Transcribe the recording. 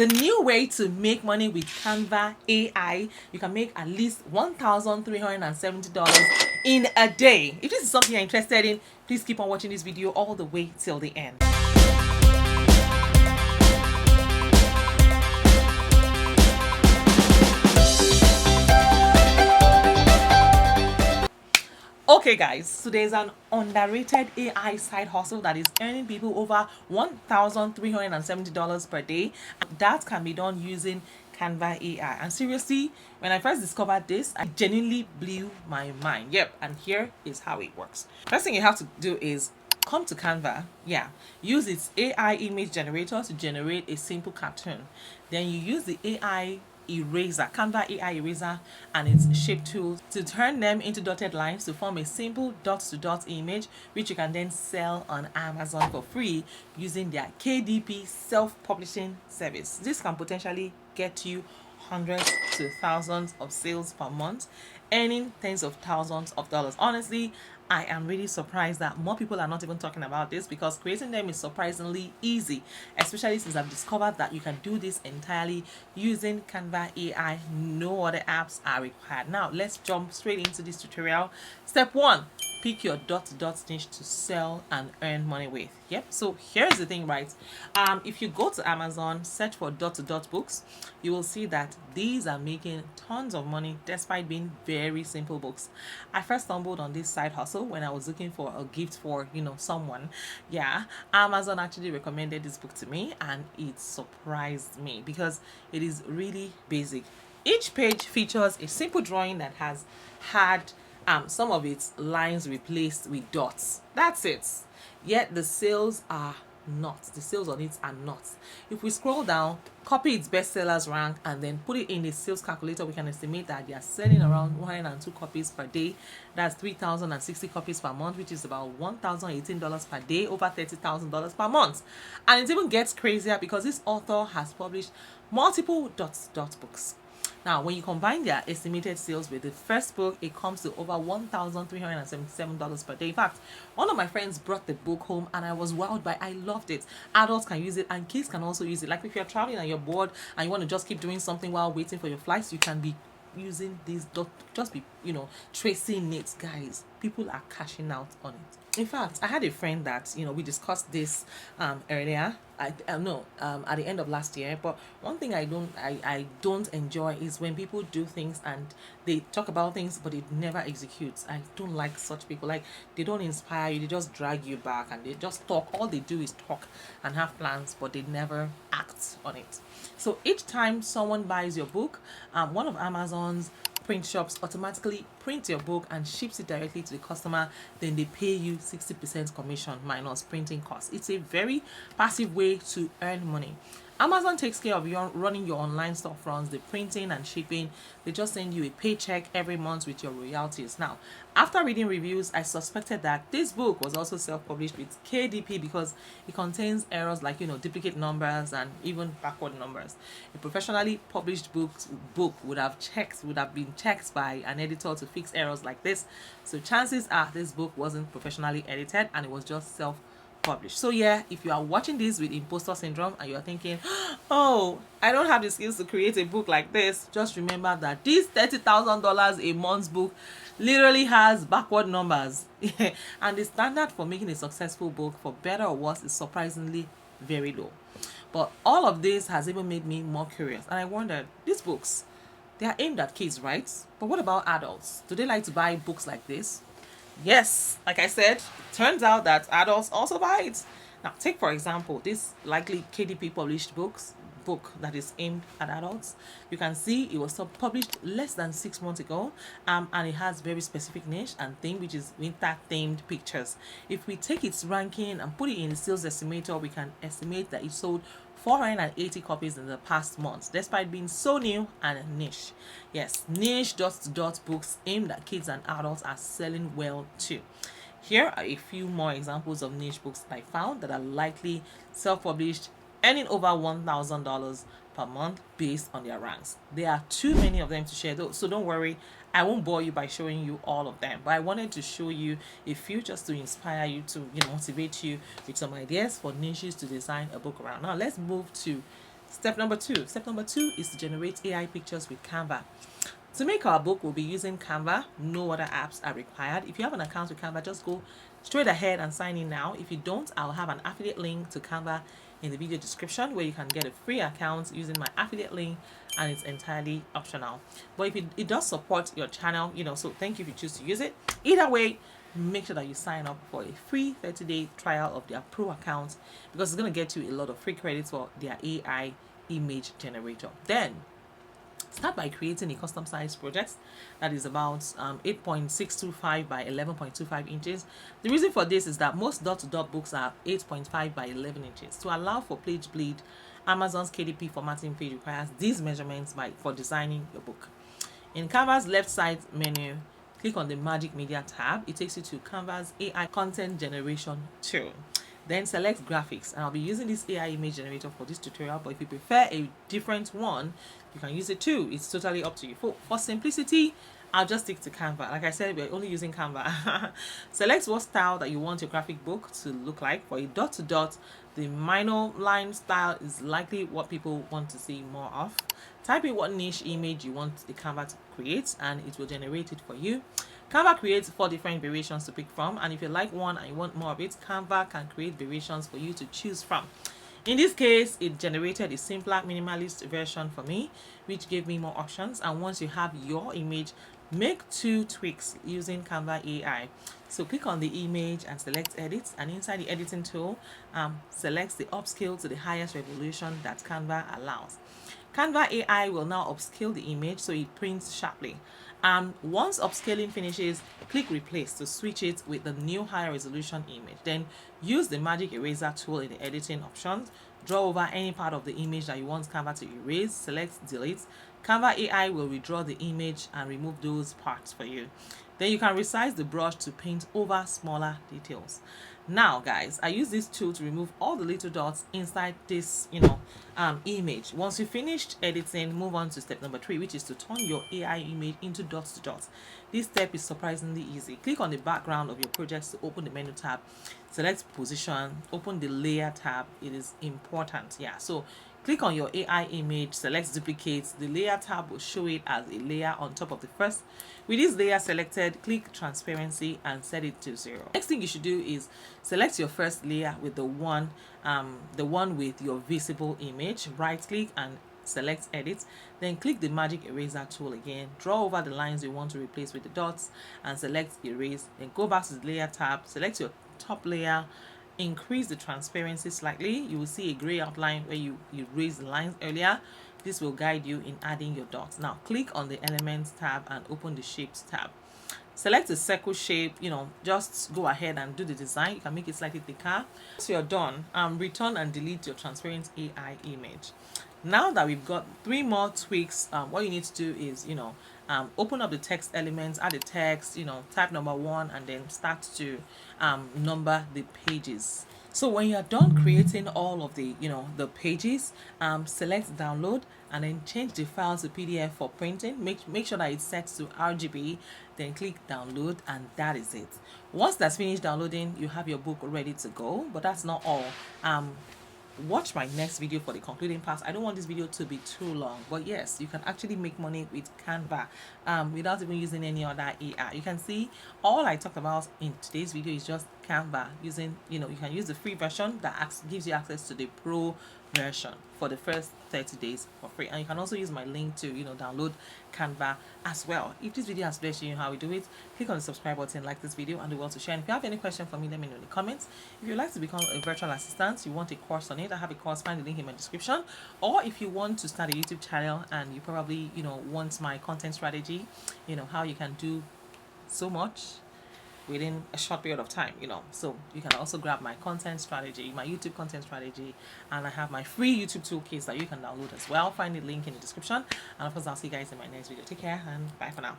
The new way to make money with Canva AI, you can make at least $1,370 in a day. If this is something you're interested in, please keep on watching this video all the way till the end. Okay guys, so there's an underrated AI side hustle that is earning people over $1,370 per day. That can be done using Canva AI. And seriously, when I first discovered this, I genuinely blew my mind. Yep, and here is how it works. First thing you have to do is come to Canva, use its AI image generator to generate a simple cartoon. Then you use the AI eraser, Canva AI eraser, and its shape tools to turn them into dotted lines to form a simple dot to dot image, which you can then sell on Amazon for free using their KDP self-publishing service. This can potentially get you hundreds to thousands of sales per month, earning tens of thousands of dollars. Honestly, I am really surprised that more people are not even talking about this, because creating them is surprisingly easy, especially since I've discovered that you can do this entirely using Canva AI. No other apps are required. Now, let's jump straight into this tutorial. Step 1. Pick your dot niche to sell and earn money with. Yep, so here's the thing, right? If you go to Amazon, search for dot books, you will see that these are making tons of money despite being very simple books. I first stumbled on this side hustle when I was looking for a gift for someone. Amazon actually recommended this book to me, and it surprised me because it is really basic. Each page features a simple drawing that has had some of its lines replaced with dots. That's it. Yet the sales are not. The sales on it are not. If we scroll down, copy its bestsellers rank, and then put it in a sales calculator, we can estimate that they are selling around 102 copies per day. That's 3,060 copies per month, which is about $1,018 per day, over $30,000 per month. And it even gets crazier because this author has published multiple dot books. Now, when you combine their estimated sales with the first book, it comes to over $1,377 per day. In fact, one of my friends brought the book home and I was wowed by it. I loved it. Adults can use it and kids can also use it. Like if you're traveling and you're bored and you want to just keep doing something while waiting for your flights, you can be using these, just be tracing it. Guys, people are cashing out on it. In fact, I had a friend that we discussed this earlier. At the end of last year. But one thing I don't enjoy is when people do things and they talk about things but it never executes. I don't like such people. Like, they don't inspire you, they just drag you back and they just talk. All they do is talk and have plans, but they never act on it. So each time someone buys your book, one of Amazon's print shops automatically print your book and ships it directly to the customer. Then they pay you 60% commission minus printing costs. It's a very passive way to earn money. Amazon takes care of running your online storefronts, the printing and shipping. They just send you a paycheck every month with your royalties. Now, after reading reviews, I suspected that this book was also self-published with KDP because it contains errors like duplicate numbers and even backward numbers. A professionally published book would have been checked by an editor to fix errors like this. So chances are this book wasn't professionally edited and it was just self-published. So yeah, if you are watching this with imposter syndrome and you're thinking, oh, I don't have the skills to create a book like this, just remember that this $30,000 a month book literally has backward numbers. And the standard for making a successful book, for better or worse, is surprisingly very low. But all of this has even made me more curious, and I wondered, these books, they are aimed at kids, right? But what about adults? Do they like to buy books like this? Yes, like I said, turns out that adults also buy it. Now, take for example this likely KDP published book that is aimed at adults. You can see it was published less than 6 months ago, and it has very specific niche and theme, which is winter themed pictures. If we take its ranking and put it in the sales estimator, we can estimate that it sold 480 copies in the past month, despite being so new and niche. Yes, niche dot books aimed at kids and adults are selling well too. Here are a few more examples of niche books that I found that are likely self-published, earning over $1,000 per month based on their ranks. There are too many of them to share though, so don't worry, I won't bore you by showing you all of them, but I wanted to show you a few just to inspire you, to motivate you with some ideas for niches to design a book around. Now let's move to Step number two is to generate AI pictures with Canva. To make our book, we'll be using Canva. No other apps are required. If you have an account with Canva, just go straight ahead and sign in now. If you don't, I'll have an affiliate link to Canva in the video description where you can get a free account using my affiliate link, and it's entirely optional. But if it does support your channel, so thank you if you choose to use it. Either way, make sure that you sign up for a free 30-day trial of their pro account, because it's going to get you a lot of free credits for their AI image generator. Then start by creating a custom size project that is about 8.625 by 11.25 inches. The reason for this is that most dot-to-dot books are 8.5 by 11 inches. To allow for page bleed, Amazon's KDP formatting page requires these measurements for designing your book. In Canva's left side menu, click on the Magic Media tab. It takes you to Canva's AI content generation tool. Then select graphics, and I'll be using this AI image generator for this tutorial, but if you prefer a different one, you can use it too. It's totally up to you. For simplicity, I'll just stick to Canva. Like I said, we're only using Canva. Select what style that you want your graphic book to look like. For a dot-to-dot, the minor line style is likely what people want to see more of. Type in what niche image you want the Canva to create, and it will generate it for you. Canva creates 4 different variations to pick from, and if you like one and you want more of it, Canva can create variations for you to choose from. In this case, it generated a simpler minimalist version for me, which gave me more options. And once you have your image, make 2 tweaks using Canva AI. So click on the image and select edit, and inside the editing tool, select the upscale to the highest resolution that Canva allows. Canva AI will now upscale the image so it prints sharply. Once upscaling finishes, click replace to switch it with the new higher resolution image. Then use the magic eraser tool in the editing options. Draw over any part of the image that you want Canva to erase. Select delete. Canva AI will redraw the image and remove those parts for you. Then you can resize the brush to paint over smaller details. Now guys, I use this tool to remove all the little dots inside this image. Once you finished editing, move on to step number 3, which is to turn your AI image into dots to dots. This step is surprisingly easy. Click on the background of your projects to open the menu tab. Select position, open the layer tab. It is important. So click on your AI image, select duplicate. The layer tab will show it as a layer on top of the first. With this layer selected, click transparency and set it to 0. Next thing you should do is select your first layer with the one with your visible image. Right click and select edit. Then click the magic eraser tool again. Draw over the lines you want to replace with the dots and select erase. Then go back to the layer tab, select your top layer, increase the transparency slightly. You will see a gray outline where you raised the lines earlier. This will guide you in adding your dots. Now click on the elements tab and open the shapes tab. Select a circle shape, just go ahead and do the design. You can make it slightly thicker. Once you're done, return and delete your transparent AI image. Now that we've got 3 more tweaks, what you need to do is, open up the text elements, add the text, type number 1, and then start to number the pages. So when you're done creating all of the the pages, select download and then change the file to PDF for printing. Make sure that it's set to RGB, then click download, and that is it. Once that's finished downloading, you have your book ready to go. But that's not all. Watch my next video for the concluding part. I don't want this video to be too long, but yes, you can actually make money with Canva without even using any other AI. You can see all I talked about in today's video is just Canva using, you can use the free version that gives you access to the pro version for the first 30 days for free, and you can also use my link to download Canva as well. If this video has blessed you how we do it, click on the subscribe button, like this video, and do well to share. And if you have any question for me, let me know in the comments. If you'd like to become a virtual assistant, you want a course on it, I have a course, find the link in my description. Or if you want to start a YouTube channel and you probably want my content strategy, how you can do so much within a short period of time, so you can also grab my content strategy, my YouTube content strategy, and I have my free YouTube toolkits that you can download as well. Find the link in the description, and of course I'll see you guys in my next video. Take care and bye for now.